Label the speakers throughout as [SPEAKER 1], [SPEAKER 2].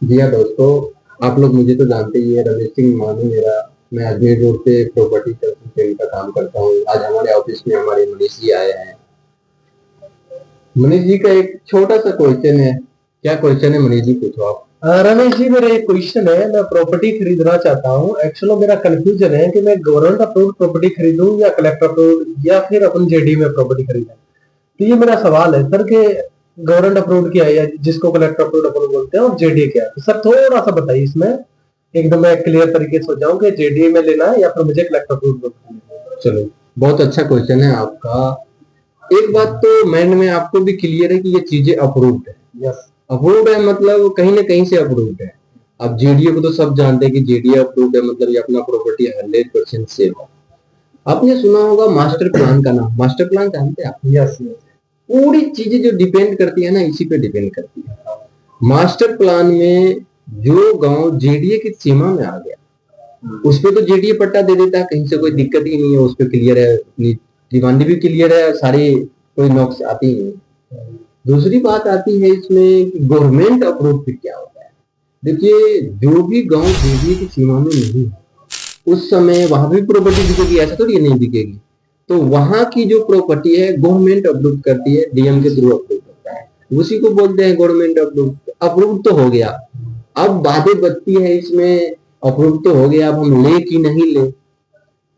[SPEAKER 1] जी हाँ दोस्तों, आप लोग मुझे तो जानते ही है, रमेश सिंह मानू मेरा। मैं अजमेर रोड पे प्रॉपर्टी सेल का काम करता हूँ। आज हमारे ऑफिस में हमारे मनीष जी आए हैं। मनीष जी का एक छोटा सा क्वेश्चन है। क्या क्वेश्चन है मनीष जी, पूछो आप।
[SPEAKER 2] रमेश जी, मेरा एक क्वेश्चन है। मैं प्रॉपर्टी खरीदना चाहता हूँ। एक्चुअली मेरा कंफ्यूजन है कि मैं गवर्नमेंट अप्रूव्ड प्रॉपर्टी खरीदूं या कलेक्टर अप्रूव्ड या फिर अपन जेडी में प्रॉपर्टी खरीदें। तो ये मेरा सवाल है सर कि गवर्नमेंट अप्रूव्ड क्या है या जिसको कलेक्टर अप्रूव्ड अपन बोलते हैं, और जेडी क्या है। तो सर थोड़ा सा बताइए इसमें, एकदम मैं क्लियर तरीके से सोचाऊं कि जेडी में लेना है या फिर मुझे कलेक्टर अप्रूव्ड लेना है।
[SPEAKER 1] चलो, बहुत अच्छा क्वेश्चन है आपका। एक बात तो माइंड में आपको भी क्लियर है कि ये चीजें अप्रूव्ड है।
[SPEAKER 2] यस।
[SPEAKER 1] अप्रूव्ड है मतलब कहीं ना कहीं से अप्रूव्ड है। अब जेडीए को तो सब जानते हैं कि जेडीए अप्रूव्ड है, मतलब ये अपना प्रॉपर्टी 100% सेफ है। आपने सुना होगा मास्टर प्लान का नाम। मास्टर प्लान जानते हैं आप?
[SPEAKER 2] Yes yes.
[SPEAKER 1] पूरी चीजें जो डिपेंड करती है ना, इसी पे डिपेंड करती है। मास्टर प्लान में जो गांव जेडीए की सीमा में आ गया, उस पे तो जेडीए पट्टा दे देता है, कहीं से कोई दिक्कत ही नहीं है। उस पे क्लियर है, अपनी दीवानी भी क्लियर है, सारी कोई नॉक्स आती ही नहीं। दूसरी बात आती है इसमें कि गवर्नमेंट अप्रूव फिर क्या होता है। देखिए, जो भी गांव जेडीए की सीमा में नहीं है, उस समय वहां भी प्रॉपर्टी बिकेगी, ऐसा थोड़ी नहीं बिकेगी। तो वहां की जो प्रॉपर्टी है गवर्नमेंट अप्रूव करती है, डीएम के थ्रू अप्रूव करता है, उसी को बोलते हैं गवर्नमेंट अप्रूव। अप्रूव तो हो गया, अब बातें बचती है इसमें। अप्रूव तो हो गया, अब हम ले कि नहीं ले।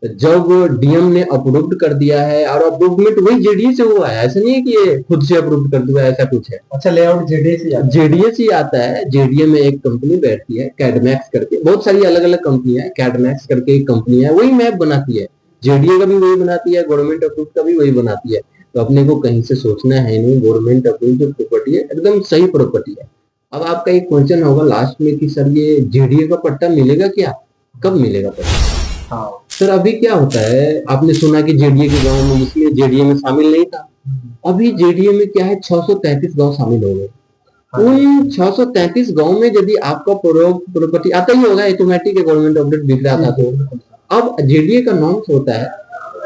[SPEAKER 1] जब डीएम ने अप्रूव्ड कर दिया है, और अप्रूवमेंट वही जेडीए से हुआ है, ऐसा नहीं है कि ये खुद से अप्रूव कर दिया, ऐसा कुछ है।
[SPEAKER 2] अच्छा, लेआउट जेडीए से
[SPEAKER 1] जेडीए से आता है। जेडीए में एक कंपनी बैठती है कैडमैक्स करके, बहुत सारी अलग अलग कंपनियां है, कैडमैक्स करके एक कंपनी है, वही मैप बनाती है। जेडीए का भी वही बनाती है, गवर्नमेंट अप्रूव का भी वही बनाती है। तो अपने को कहीं से सोचना है नहीं, गवर्नमेंट अप्रूव जो प्रॉपर्टी है एकदम सही प्रॉपर्टी है। अब आपका एक क्वेश्चन होगा लास्ट में कि सर ये जेडीए का पट्टा मिलेगा क्या, कब मिलेगा पट्टा।
[SPEAKER 2] हाँ
[SPEAKER 1] सर अभी क्या होता है, आपने सुना कि जेडीए के गांव में, इसलिए जेडीए में शामिल नहीं था। अभी जेडीए में क्या है, 633 गांव शामिल हो गए। उन 633 गांव में यदि आपका प्रॉपर्टी आता ही होगा, ऑटोमेटिक गवर्नमेंट अपडेट दिख रहा था। तो अब जेडीए का नॉर्म्स होता है,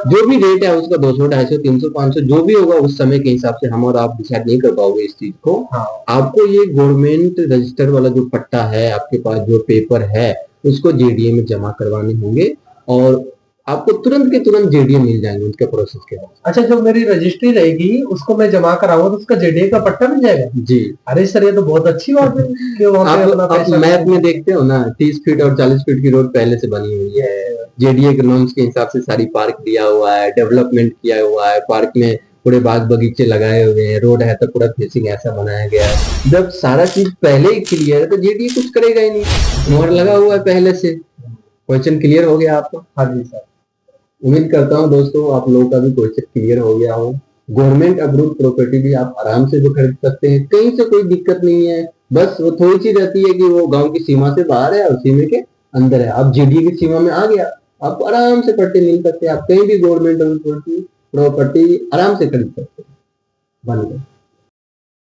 [SPEAKER 1] जो भी रेट है उसका 200, 250, 300, 500 जो भी होगा, उस समय के हिसाब से हम और आप डिसाइड नहीं कर पाओगे इस चीज को।
[SPEAKER 2] हाँ।
[SPEAKER 1] आपको ये गवर्नमेंट रजिस्टर वाला जो पट्टा है, आपके पास जो पेपर है, उसको जेडीए में जमा करवाने होंगे, और आपको तुरंत के तुरंत जेडीए मिल जाएंगे उनके प्रोसेस के बाद।
[SPEAKER 2] अच्छा, जो मेरी रजिस्ट्री रहेगी उसको मैं जमा कराऊंगा तो उसका जेडीए का पट्टा मिल जाएगा
[SPEAKER 1] जी।
[SPEAKER 2] अरे सर, ये तो बहुत अच्छी बात है कि वहाँ पे अपना
[SPEAKER 1] आप
[SPEAKER 2] पैसा
[SPEAKER 1] मैप में देखते हो ना, 30 फीट और 40 फीट की रोड पहले से बनी हुई है। जेडीए के नॉर्म्स के हिसाब से सारी पार्क दिया हुआ है, डेवलपमेंट किया हुआ है, पार्क में पूरे बाग बगीचे लगाए हुए हैं, रोड है तो पूरा फेसिंग ऐसा बनाया गया है। जब सारा चीज पहले ही क्लियर है तो जेडीए कुछ करेगा ही नहीं, मोहर लगा हुआ है पहले से। क्वेश्चन क्लियर हो गया आपका?
[SPEAKER 2] हाँ जी सर।
[SPEAKER 1] उम्मीद करता हूँ दोस्तों आप लोगों का भी क्वेश्चन क्लियर हो गया हो। गवर्नमेंट अप्रूव प्रॉपर्टी भी आप आराम से जो खरीद सकते हैं, कहीं से कोई दिक्कत नहीं है। बस वो थोड़ी सी रहती है कि वो गांव की सीमा से बाहर है और सीमा के अंदर है। अब जेडीए की सीमा में आ गया, आप आराम से पट्टे मिल सकते हैं, आप कहीं भी गवर्नमेंट प्रॉपर्टी आराम से खरीद सकते हैं। बन गया।